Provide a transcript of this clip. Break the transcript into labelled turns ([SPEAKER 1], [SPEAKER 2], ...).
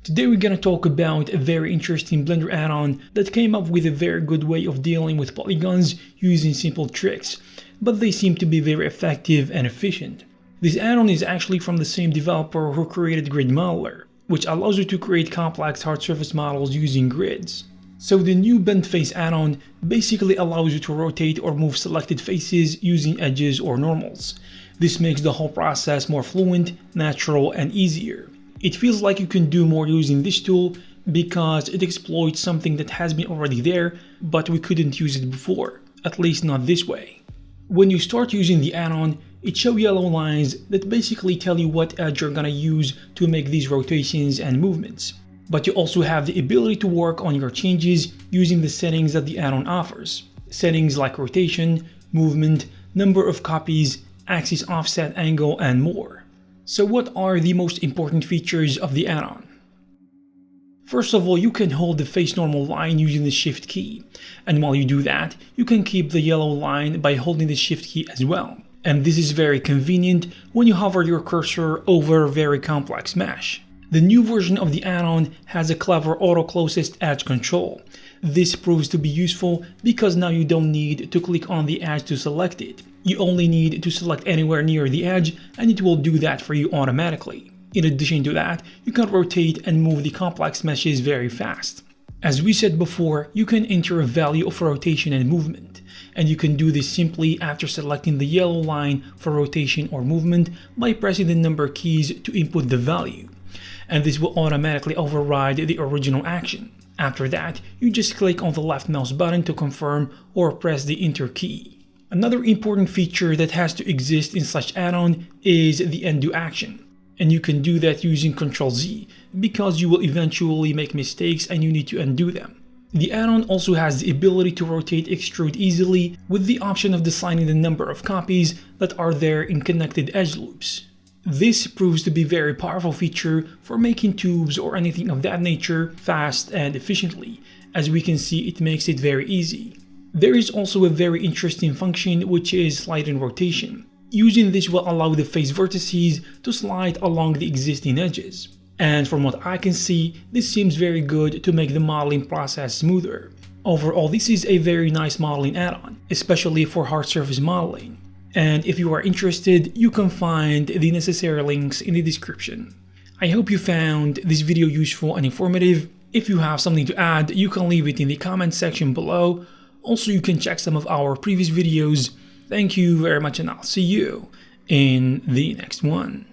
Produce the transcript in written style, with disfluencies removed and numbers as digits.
[SPEAKER 1] Today we're gonna talk about a very interesting Blender add-on that came up with a very good way of dealing with polygons using simple tricks, but they seem to be very effective and efficient. This add-on is actually from the same developer who created Grid Modeler, which allows you to create complex hard surface models using grids. So the new Bend Face add-on basically allows you to rotate or move selected faces using edges or normals. This makes the whole process more fluent, natural, and easier. It feels like you can do more using this tool because it exploits something that has been already there, but we couldn't use it before, at least not this way. When you start using the add-on, it shows yellow lines that basically tell you what edge you're gonna use to make these rotations and movements. But you also have the ability to work on your changes using the settings that the add-on offers. Settings like rotation, movement, number of copies, axis offset angle, and more. So what are the most important features of the add-on? First of all, you can hold the face normal line using the shift key. And while you do that, you can keep the yellow line by holding the shift key as well. And this is very convenient when you hover your cursor over very complex mesh. The new version of the add-on has a clever auto closest edge control. This proves to be useful because now you don't need to click on the edge to select it. You only need to select anywhere near the edge and it will do that for you automatically. In addition to that, you can rotate and move the complex meshes very fast. As we said before, you can enter a value of rotation and movement, and you can do this simply after selecting the yellow line for rotation or movement by pressing the number keys to input the value. And this will automatically override the original action. After that, you just click on the left mouse button to confirm or press the enter key. Another important feature that has to exist in such add-on is the undo action. And you can do that using Ctrl-Z because you will eventually make mistakes and you need to undo them. The add-on also has the ability to rotate extrude easily with the option of deciding the number of copies that are there in connected edge loops. This proves to be a very powerful feature for making tubes or anything of that nature fast and efficiently. As we can see, it makes it very easy. There is also a very interesting function which is slide and rotation. Using this will allow the face vertices to slide along the existing edges. And from what I can see, this seems very good to make the modeling process smoother. Overall, this is a very nice modeling add-on, especially for hard surface modeling. And if you are interested, you can find the necessary links in the description. I hope you found this video useful and informative. If you have something to add, you can leave it in the comment section below. Also, you can check some of our previous videos. Thank you very much and I'll see you in the next one.